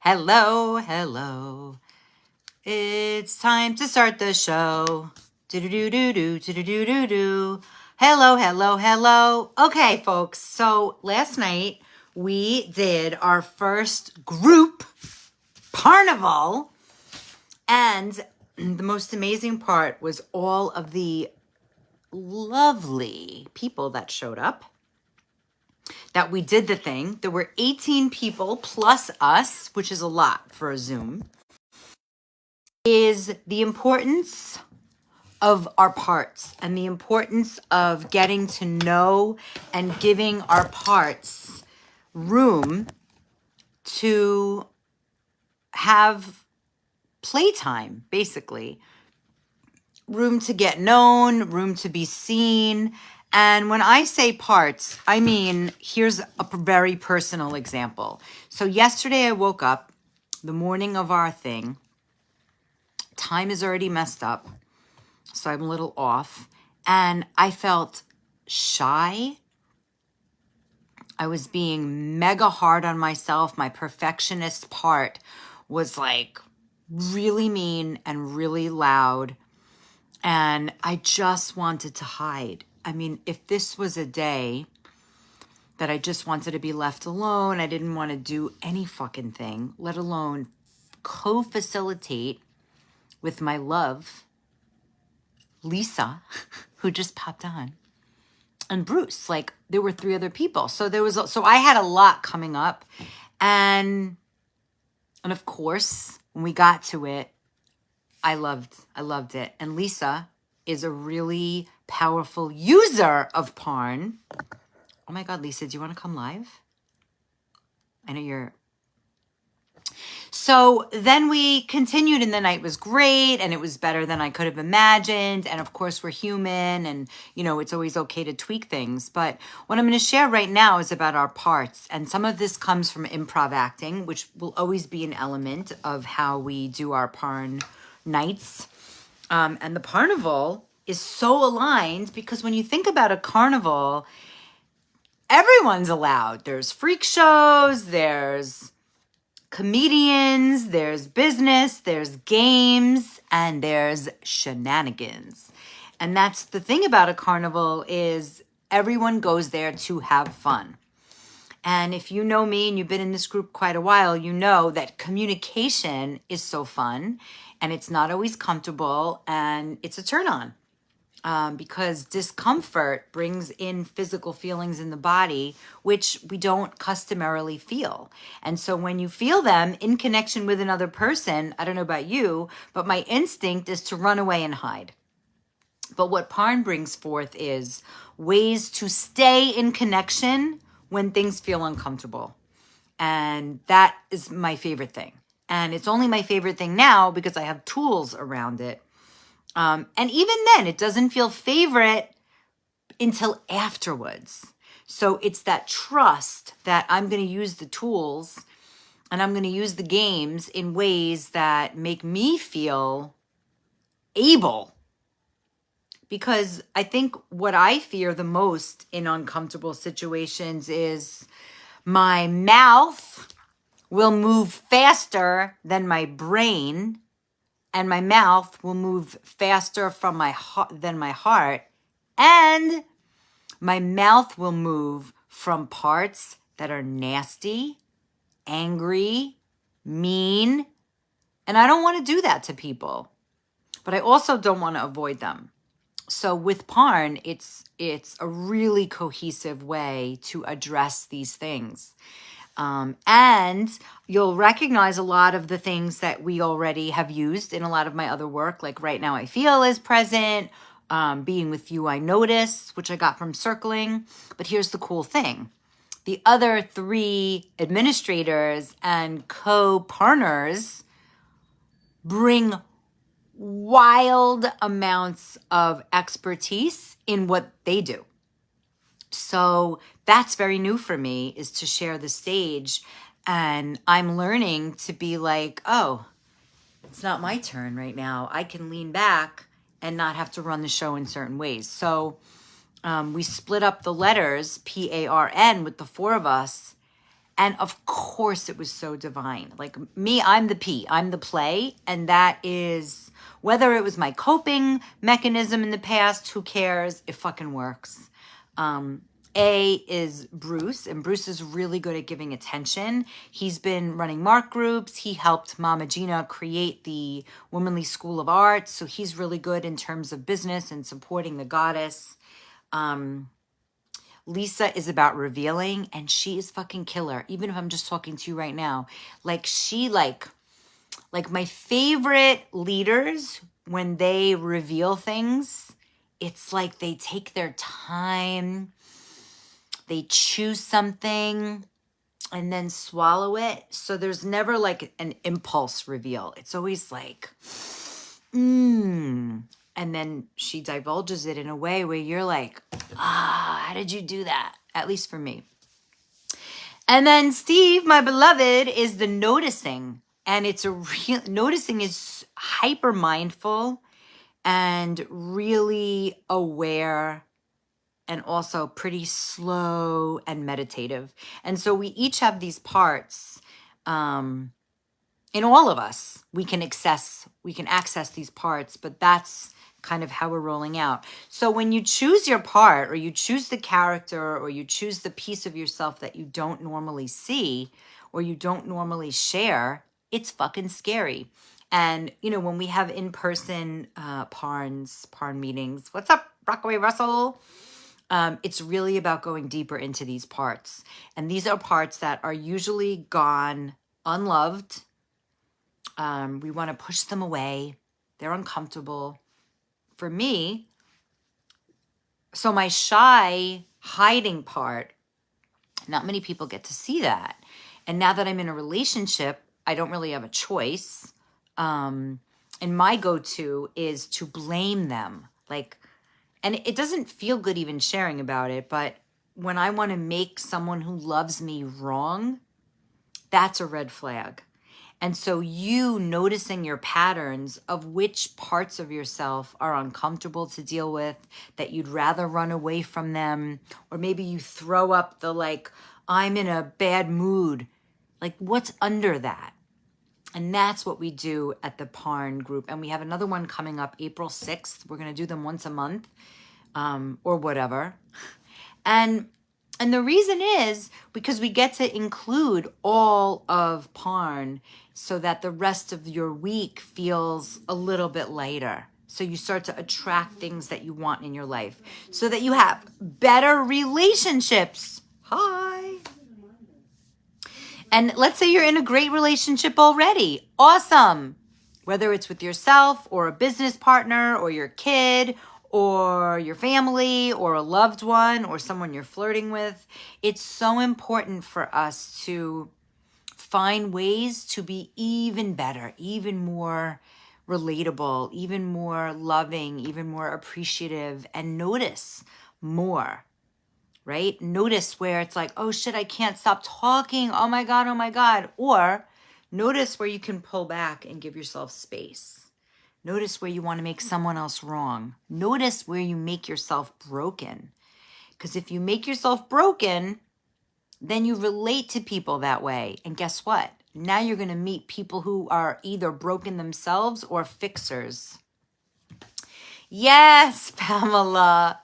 Hello, hello. It's time to start the show. Do-do-do-do-do, do-do-do-do-do. Hello, hello, hello. Okay, folks. So last night we did our first group PARNIVAL. And the most amazing part was all of the lovely people that showed up. That we did the thing. There were 18 people plus us, which is a lot for a Zoom. Is the importance of our parts and the importance of getting to know and giving our parts room to have playtime, basically. Room to get known, room to be seen. And when I say parts, I mean, here's a very personal example. So yesterday I woke up, the morning of our thing. Time is already messed up, so I'm a little off. And I felt shy. I was being mega hard on myself. My perfectionist part was like really mean and really loud. And I just wanted to hide. I mean, if this was a day that I just wanted to be left alone, I didn't want to do any fucking thing, let alone co-facilitate with my love, Lisa, who just popped on, and Bruce. Like, there were 3 other people. So I had a lot coming up. And of course, when we got to it, I loved it. And Lisa is a really powerful user of PARN. Oh my God, Lisa, do you want to come live? I know you're... So then we continued and the night was great and it was better than I could have imagined. And of course we're human and, you know, it's always okay to tweak things. But what I'm going to share right now is about our parts. And some of this comes from improv acting, which will always be an element of how we do our PARN nights. And the Parnival is so aligned because when you think about a carnival, everyone's allowed. There's freak shows, there's comedians, there's business, there's games, and there's shenanigans. And that's the thing about a carnival is everyone goes there to have fun. And if you know me and you've been in this group quite a while, you know that communication is so fun and it's not always comfortable and it's a turn on. Because discomfort brings in physical feelings in the body, which we don't customarily feel. And so when you feel them in connection with another person, I don't know about you, but my instinct is to run away and hide. But what PARN brings forth is ways to stay in connection when things feel uncomfortable. And that is my favorite thing. And it's only my favorite thing now because I have tools around it. And even then, it doesn't feel favorite until afterwards. So it's that trust that I'm going to use the tools and I'm going to use the games in ways that make me feel able. Because I think what I fear the most in uncomfortable situations is my mouth will move faster than my brain. And my mouth will move faster from my heart than my heart. And my mouth will move from parts that are nasty, angry, mean. And I don't want to do that to people. But I also don't want to avoid them. So with PARN, it's a really cohesive way to address these things. And you'll recognize a lot of the things that we already have used in a lot of my other work. Like Right Now I Feel is present. Being With You I Notice, which I got from circling. But here's the cool thing. The other 3 administrators and co-partners bring wild amounts of expertise in what they do. So that's very new for me, is to share the stage. And I'm learning to be like, oh, it's not my turn right now. I can lean back and not have to run the show in certain ways. So we split up the letters, PARN, with the 4 of us. And of course it was so divine. Like me, I'm the P, I'm the play. And that is, whether it was my coping mechanism in the past, who cares? It fucking works. A is Bruce, and Bruce is really good at giving attention. He's been running Mark groups. He helped Mama Gina create the Womanly School of Arts. So he's really good in terms of business and supporting the goddess. Lisa is about revealing, and she is fucking killer. Even if I'm just talking to you right now, like she like my favorite leaders, when they reveal things, it's like they take their time, they choose something and then swallow it. So there's never like an impulse reveal. It's always like, and then she divulges it in a way where you're like, how did you do that? At least for me. And then Steve, my beloved, is the noticing. And it's noticing is hyper mindful and really aware, and also pretty slow and meditative. And so we each have these parts in all of us. We can access these parts, but that's kind of how we're rolling out. So when you choose your part, or you choose the character, or you choose the piece of yourself that you don't normally see or you don't normally share, it's fucking scary. And, you know, when we have in-person PARN meetings, what's up, Rockaway Russell? It's really about going deeper into these parts. And these are parts that are usually gone unloved. We want to push them away. They're uncomfortable. For me, so my shy, hiding part, not many people get to see that. And now that I'm in a relationship, I don't really have a choice. And my go-to is to blame them. Like, and it doesn't feel good even sharing about it, but when I want to make someone who loves me wrong, that's a red flag. And so you noticing your patterns of which parts of yourself are uncomfortable to deal with, that you'd rather run away from them, or maybe you throw up the like, I'm in a bad mood. Like, what's under that? And that's what we do at the PARN group. And we have another one coming up April 6th. We're going to do them once a month, or whatever. And the reason is because we get to include all of PARN so that the rest of your week feels a little bit lighter. So you start to attract things that you want in your life so that you have better relationships. Hi. And let's say you're in a great relationship already. Awesome. Whether it's with yourself or a business partner or your kid or your family or a loved one or someone you're flirting with, it's so important for us to find ways to be even better, even more relatable, even more loving, even more appreciative, and notice more, right? Notice where it's like, oh shit, I can't stop talking. Oh my God, oh my God. Or notice where you can pull back and give yourself space. Notice where you want to make someone else wrong. Notice where you make yourself broken. Because if you make yourself broken, then you relate to people that way. And guess what? Now you're going to meet people who are either broken themselves or fixers. Yes, Pamela.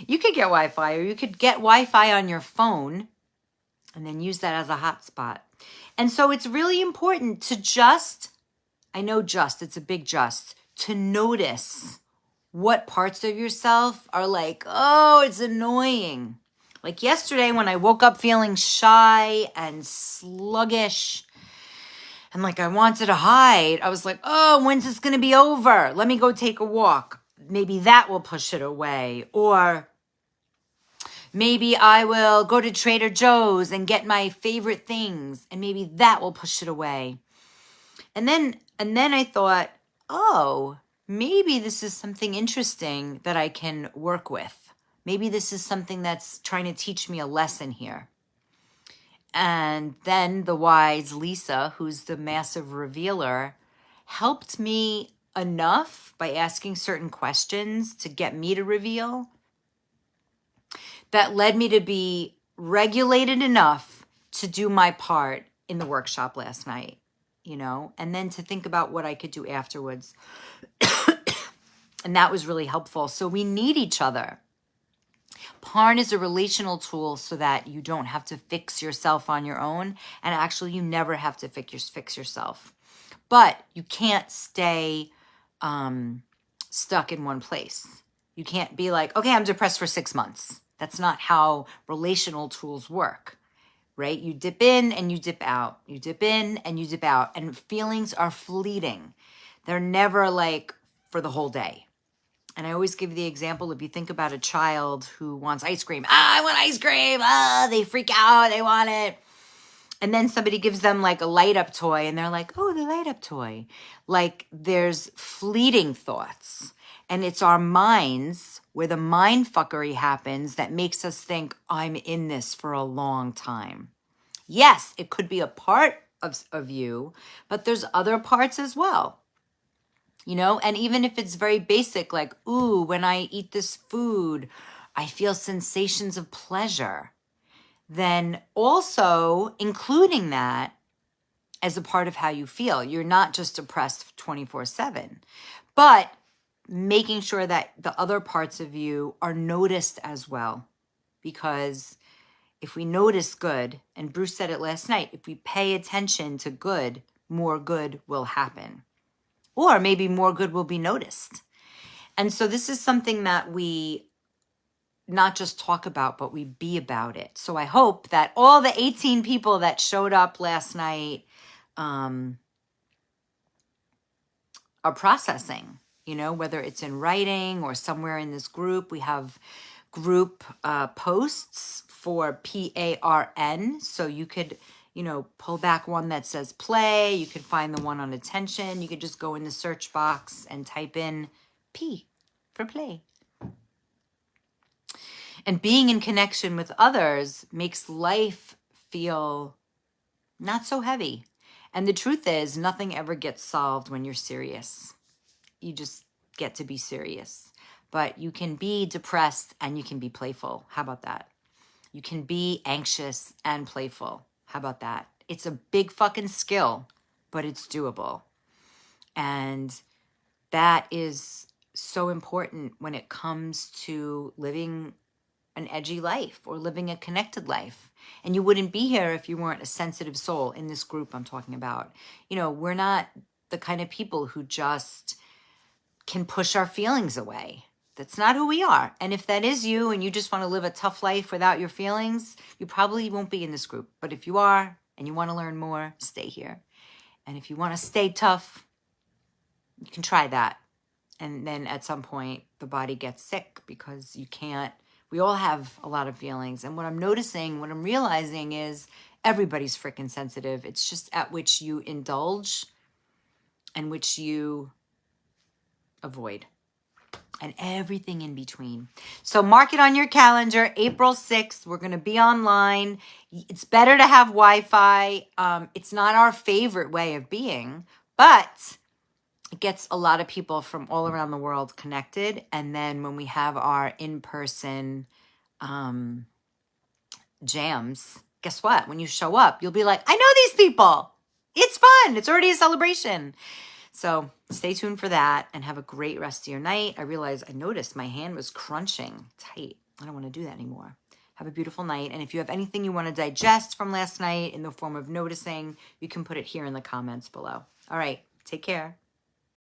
You could get Wi-Fi, or you could get Wi-Fi on your phone and then use that as a hotspot. And so it's really important to it's a big just, to notice what parts of yourself are like, oh, it's annoying. Like yesterday when I woke up feeling shy and sluggish and like I wanted to hide, I was like, oh, when's this going to be over? Let me go take a walk. Maybe that will push it away. Or maybe I will go to Trader Joe's and get my favorite things, and maybe that will push it away. And then I thought, oh, maybe this is something interesting that I can work with. Maybe this is something that's trying to teach me a lesson here. And then the wise Lisa, who's the massive revealer, helped me enough by asking certain questions to get me to reveal that led me to be regulated enough to do my part in the workshop last night, and then to think about what I could do afterwards. And that was really helpful. So we need each other. PARN is a relational tool so that you don't have to fix yourself on your own. And actually, you never have to fix yourself. But you can't stay stuck in one place. You can't be like, okay, I'm depressed for 6 months. That's not how relational tools work, right? You dip in and you dip out. You dip in and you dip out. And feelings are fleeting. They're never like for the whole day. And I always give the example, if you think about a child who wants ice cream. I want ice cream. They freak out. They want it. And then somebody gives them like a light up toy and they're like, oh, the light up toy. Like there's fleeting thoughts. And it's our minds where the mind fuckery happens that makes us think I'm in this for a long time. Yes, it could be a part of you, but there's other parts as well. And even if it's very basic, like, ooh, when I eat this food, I feel sensations of pleasure. Then also including that as a part of how you feel. You're not just depressed 24/7, but making sure that the other parts of you are noticed as well. Because if we notice good, and Bruce said it last night, if we pay attention to good, more good will happen. Or maybe more good will be noticed. And so this is something that we not just talk about, but we be about it. So I hope that all the 18 people that showed up last night are processing, whether it's in writing or somewhere in this group. We have group posts for PARN. So you could, pull back one that says play. You could find the one on attention. You could just go in the search box and type in P for play. And being in connection with others makes life feel not so heavy. And the truth is, nothing ever gets solved when you're serious. You just get to be serious. But you can be depressed and you can be playful. How about that? You can be anxious and playful. How about that? It's a big fucking skill, but it's doable. And that is so important when it comes to living an edgy life or living a connected life. And you wouldn't be here if you weren't a sensitive soul in this group I'm talking about. We're not the kind of people who just can push our feelings away. That's not who we are. And if that is you and you just want to live a tough life without your feelings, you probably won't be in this group. But if you are and you want to learn more, stay here. And if you want to stay tough, you can try that. And then at some point, the body gets sick because you can't. We all have a lot of feelings. And what I'm realizing is everybody's freaking sensitive. It's just at which you indulge and which you avoid. And everything in between. So mark it on your calendar, April 6th. We're going to be online. It's better to have Wi-Fi. It's not our favorite way of being, but it gets a lot of people from all around the world connected. And then when we have our in-person jams, guess what? When you show up, you'll be like, I know these people. It's fun. It's already a celebration. So stay tuned for that and have a great rest of your night. I noticed my hand was crunching tight. I don't want to do that anymore. Have a beautiful night. And if you have anything you want to digest from last night in the form of noticing, you can put it here in the comments below. All right. Take care.